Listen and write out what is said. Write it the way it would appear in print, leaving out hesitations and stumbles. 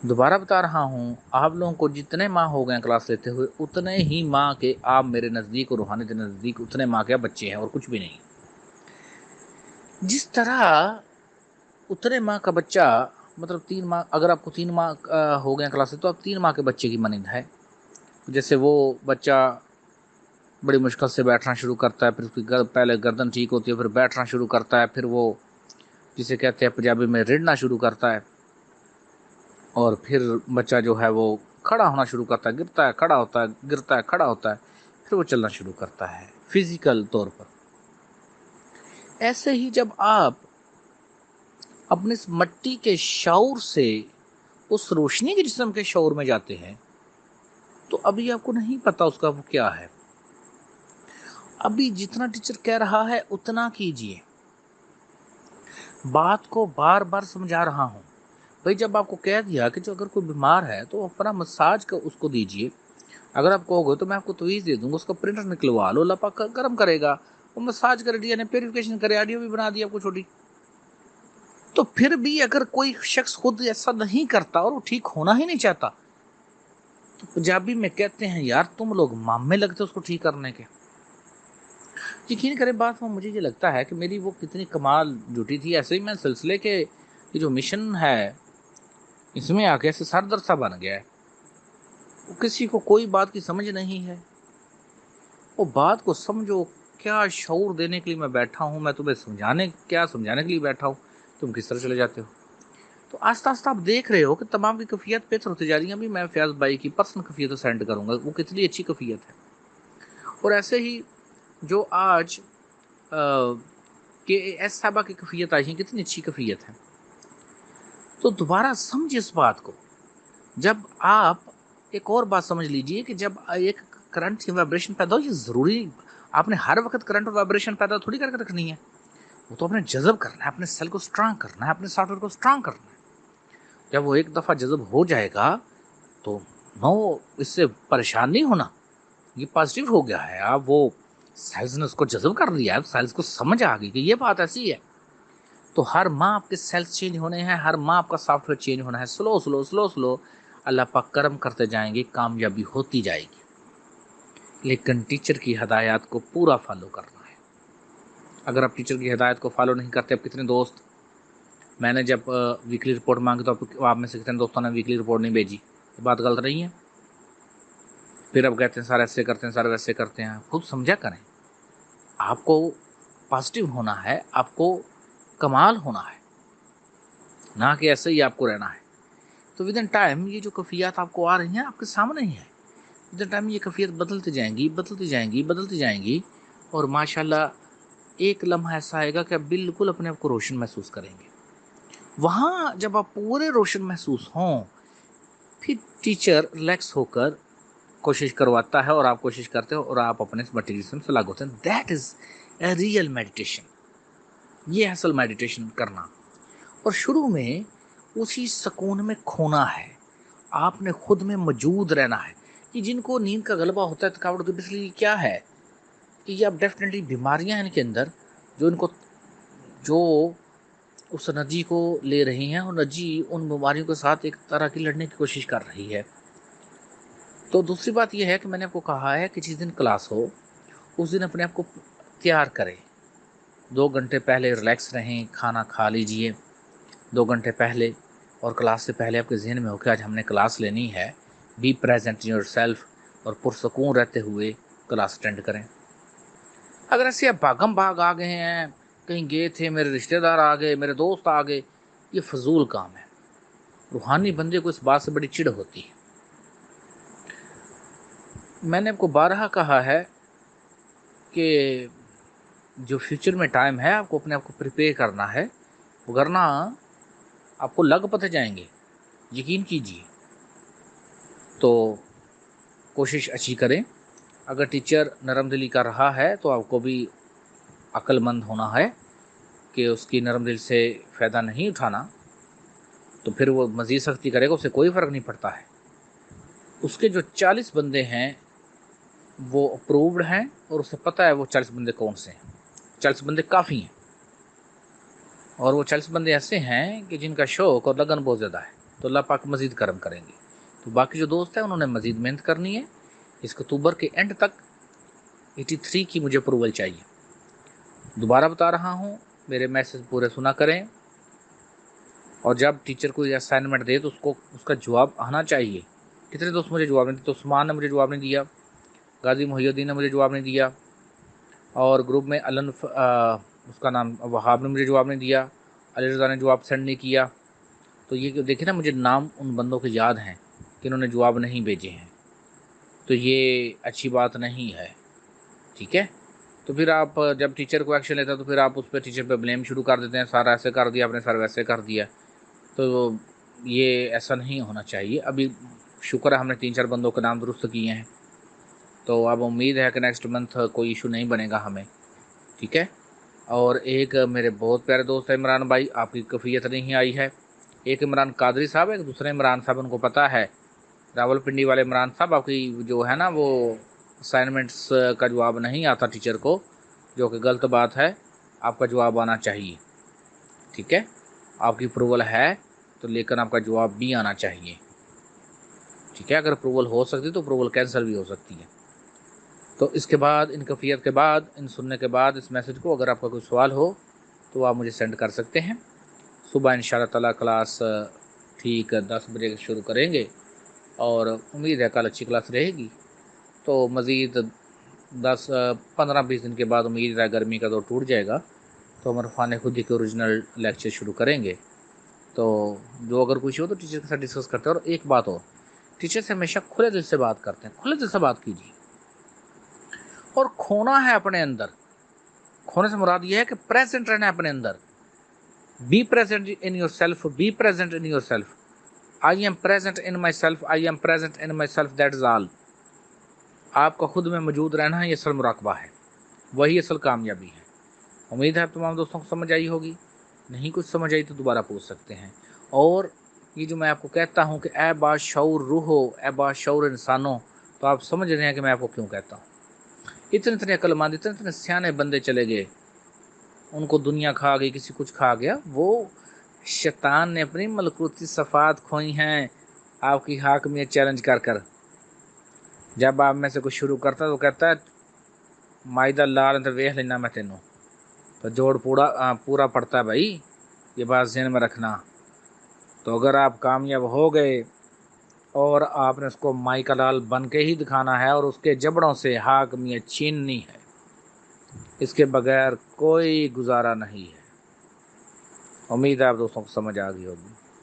दोबारा बता रहा हूँ, आप लोगों को जितने माह हो गए क्लास लेते हुए उतने ही माह के आप मेरे नज़दीक और रूहानी के नज़दीक उतने माह के बच्चे हैं और कुछ भी नहीं। जिस तरह उतने माह का बच्चा मतलब 3 माह, अगर आपको 3 माह हो गए क्लास तो आप 3 माह के बच्चे की मानद है। जैसे वो बच्चा बड़ी मुश्किल से बैठना शुरू करता है, फिर उसकी पहले गर्दन ठीक होती है, फिर बैठना शुरू करता है, फिर वो जिसे कहते हैं पंजाबी में रिड़ना शुरू करता है, और फिर बच्चा जो है वो खड़ा होना शुरू करता है, गिरता है खड़ा होता है, गिरता है खड़ा होता है, फिर वो चलना शुरू करता है फिजिकल तौर पर। ऐसे ही जब आप अपने इस मट्टी के शऊर से उस रोशनी के जिस्म के शऊर में जाते हैं, तो अभी आपको नहीं पता उसका वो क्या है। अभी जितना टीचर कह रहा है उतना कीजिए। बात को बार बार समझा रहा हूँ भाई। जब आपको कह दिया कि जो अगर कोई बीमार है तो अपना मसाज का उसको दीजिए। अगर आप कहोगे तो मैं आपको तवीज़ दे दूंगा, उसका प्रिंटर निकलवा लो, अल्लाह पाक गर्म करेगा, वो मसाज कर दिया, ने प्योरिफिकेशन करे, ऑडियो भी बना दिया आपको छोटी। तो फिर भी अगर कोई शख्स खुद ऐसा नहीं करता और वो ठीक होना ही नहीं चाहता, तो पंजाबी में कहते हैं यार तुम लोग मामे लगते उसको ठीक करने के। यकीन करें बात में मुझे ये लगता है कि मेरी वो कितनी कमाल ड्यूटी थी। ऐसे ही मैं सिलसिले के ये जो मिशन है इसमें आके ऐसे सरदर्द सा बन गया है। वो किसी को कोई बात की समझ नहीं है, वो बात को समझो। क्या शऊर देने के लिए मैं बैठा हूँ, मैं तुम्हें समझाने के लिए बैठा हूँ, तुम किस तरह चले जाते हो। तो आस्ता आस्ता आप देख रहे हो कि तमाम की कैफियत बेहतर होती जा रही है। अभी मैं फयाज भाई की पर्सनल कैफियत सेंड करूंगा, वो कितनी अच्छी कैफियत है। और ऐसे ही जो आज के एस साहबा की कैफियत आई है, कितनी अच्छी कैफियत है। तो दोबारा समझिए इस बात को। जब आप एक और बात समझ लीजिए कि जब एक करंट की वाइब्रेशन पैदा हो, ये जरूरी आपने हर वक्त करंट और वाइब्रेशन पैदा थोड़ी करके रखनी है। वो तो आपने जज़ब करना है, अपने सेल को स्ट्रांग करना है, अपने सॉफ्टवेयर को स्ट्रांग करना है। जब वो एक दफ़ा जज़ब हो जाएगा तो नो, इससे परेशान नहीं होना, ये पॉजिटिव हो गया है। आप वो सेल्स ने उसको जज़ब कर लिया है, सेल्स को समझ आ गई कि ये बात ऐसी है। तो हर माह आपके सेल्स चेंज होने हैं, हर माह आपका सॉफ्टवेयर चेंज होना है। स्लो स्लो स्लो स्लो अल्लाह पाक करम करते जाएंगे, कामयाबी होती जाएगी। लेकिन टीचर की हदायत को पूरा फॉलो करना है। अगर आप टीचर की हदायत को फॉलो नहीं करते, अब कितने दोस्त, मैंने जब वीकली रिपोर्ट मांगी तो आप में से कितने दोस्तों ने वीकली रिपोर्ट नहीं भेजी? ये बात गलत नहीं है। फिर अब कहते हैं सर ऐसे करते हैं, सर वैसे करते हैं। खुद समझा करें। आपको पॉजिटिव होना है, आपको कमाल होना है, ना कि ऐसे ही आपको रहना है। तो विद इन टाइम ये जो कैफियत आपको आ रही हैं आपके सामने ही है। विद इन टाइम ये कैफियत बदलती जाएंगी, बदलती जाएंगी, बदलती जाएंगी, और माशाल्लाह एक लम्हा ऐसा आएगा कि आप बिल्कुल अपने आप को रोशन महसूस करेंगे। वहाँ जब आप पूरे रोशन महसूस हों, फिर टीचर रिलैक्स होकर कोशिश करवाता है और आप कोशिश करते हो और आप अपने मटेरियल से लागू होते हैं। That is a real meditation. ये असल मेडिटेशन करना। और शुरू में उसी सुकून में खोना है, आपने खुद में मौजूद रहना है। कि जिनको नींद का गलबा होता है, थकावट होती है, इसलिए क्या है कि ये अब डेफिनेटली बीमारियां हैं इनके अंदर, जो इनको जो उस एनर्जी को ले रही हैं, और एनर्जी उन बीमारियों के साथ एक तरह की लड़ने की कोशिश कर रही है। तो दूसरी बात यह है कि मैंने आपको कहा है कि जिस दिन क्लास हो उस दिन अपने आप को तैयार करें। 2 घंटे पहले रिलैक्स रहें, खाना खा लीजिए 2 घंटे पहले, और क्लास से पहले आपके जहन में हो कि आज हमने क्लास लेनी है। बी प्रेजेंट योर सेल्फ, और पुरसकून रहते हुए क्लास अटेंड करें। अगर ऐसे आप भागम भाग आ गए हैं, कहीं गए थे, मेरे रिश्तेदार आ गए, मेरे दोस्त आ गए, ये फजूल काम है। रूहानी बंदे को इस बात से बड़ी चिढ़ होती है। मैंने आपको बारहा कहा है कि जो फ्यूचर में टाइम है आपको अपने आप को प्रिपेयर करना है, वरना आपको लग पते जाएंगे, यकीन कीजिए। तो कोशिश अच्छी करें। अगर टीचर नरम दिली कर रहा है तो आपको भी अक्लमंद होना है कि उसकी नरम दिल से फ़ायदा नहीं उठाना। तो फिर वो मज़ीद सख्ती करेगा, उससे कोई फ़र्क नहीं पड़ता है। उसके जो 40 बंदे हैं वो अप्रूव्ड हैं, और उसे पता है वो 40 बंदे कौन से हैं। 40 बंदे काफ़ी हैं, और वो 40 बंदे ऐसे हैं कि जिनका शौक़ और लगन बहुत ज़्यादा है। تو اللہ پاک مزید کرم کریں گے۔ تو باقی جو دوست ہیں انہوں نے مزید محنت کرنی ہے، اس اکتوبر کے اینڈ تک 83 کی مجھے اپروول چاہیے۔ دوبارہ بتا رہا ہوں، میرے میسج پورے سنا کریں، اور جب ٹیچر کوئی اسائنمنٹ دے تو اس کا جواب آنا چاہیے۔ کتنے دوست مجھے جواب نہیں دیا؟ تو عثمان نے مجھے جواب نہیں دیا، غازی محی الدین نے مجھے جواب نہیں دیا، اور گروپ میں اس کا نام وہاب نے مجھے جواب نہیں دیا، علی رضا نے جواب سینڈ نہیں کیا۔ تو یہ دیکھیں نا، مجھے نام ان بندوں کے یاد ہیں کہ انہوں نے جواب نہیں بھیجے ہیں، تو یہ اچھی بات نہیں ہے، ٹھیک ہے؟ تو پھر آپ جب ٹیچر کو ایکشن لیتا ہے تو پھر آپ اس پہ ٹیچر پہ بلیم شروع کر دیتے ہیں، سارا ایسے کر دیا آپ نے، سر ویسے کر دیا، تو یہ ایسا نہیں ہونا چاہیے۔ ابھی شکر ہے ہم نے 3-4 بندوں کے نام درست کیے ہیں، تو اب امید ہے کہ نیکسٹ منتھ کوئی ایشو نہیں بنے گا ہمیں، ٹھیک ہے؟ اور ایک میرے بہت پیارے دوست ہیں عمران بھائی، آپ کی کیفیت نہیں آئی ہے۔ ایک عمران قادری صاحب، ایک دوسرے عمران صاحب، ان کو پتہ ہے، راول پنڈی والے عمران صاحب، آپ کی جو ہے نا وہ اسائنمنٹس کا جواب نہیں آتا ٹیچر کو، جو کہ غلط بات ہے، آپ کا جواب آنا چاہیے، ٹھیک ہے؟ آپ کی اپروول ہے تو لیکن آپ کا جواب بھی آنا چاہیے، ٹھیک ہے؟ اگر اپروول ہو سکتی تو اپروول کینسل بھی ہو سکتی ہے۔ تو اس کے بعد، ان کیفیت کے بعد، ان سننے کے بعد اس میسج کو، اگر آپ کا کوئی سوال ہو تو آپ مجھے سینڈ کر سکتے ہیں۔ صبح انشاءاللہ تعالیٰ کلاس ٹھیک 10 بجے شروع کریں گے، اور امید ہے کل اچھی کلاس رہے گی۔ تو مزید 15-20 دن کے بعد امید ہے گرمی کا دور ٹوٹ جائے گا، تو ہم عرفان خودی کے اوریجنل لیکچر شروع کریں گے۔ تو جو اگر کچھ ہو تو ٹیچر کے ساتھ ڈسکس کرتے ہیں۔ اور ایک بات اور، ٹیچر سے ہمیشہ کھلے دل سے بات کرتے ہیں، کھلے دل سے بات کیجیے، اور کھونا ہے اپنے اندر۔ کھونے سے مراد یہ ہے کہ پریزنٹ رہنا ہے اپنے اندر۔ Be present in yourself, be present in yourself. I am present in myself, I am present in myself, that is all. آپ کا خود میں موجود رہنا ہے، یہ اصل مراقبہ ہے، وہی اصل کامیابی ہے۔ امید ہے آپ تمام دوستوں کو سمجھ آئی ہوگی، نہیں کچھ سمجھ آئی تو دوبارہ پوچھ سکتے ہیں۔ اور یہ جو میں آپ کو کہتا ہوں کہ اے باشعور روحو، اے باشعور انسانوں، تو آپ سمجھ رہے ہیں کہ میں آپ کو کیوں کہتا ہوں۔ اتنے عقل مند، اتنے سیانے بندے چلے گئے، ان کو دنیا کھا گئی، کسی کچھ کھا گیا، وہ شیطان نے اپنی ملکوتی صفات کھوئی ہیں آپ کی حاکمیت چیلنج کر کر۔ جب آپ میں سے کچھ شروع کرتا ہے تو کہتا ہے مائدہ لال تو ویخ لینا میں تینوں، تو جوڑ پورا پڑتا ہے بھائی، یہ بات ذہن میں رکھنا۔ تو اگر آپ کامیاب ہو گئے اور آپ نے اس کو مائی کا لال بن کے ہی دکھانا ہے، اور اس کے جبڑوں سے حاکمیت چھیننی ہے، اس کے بغیر کوئی گزارا نہیں ہے۔ امید ہے آپ دوستوں کو سمجھ آ گئی ہوگی۔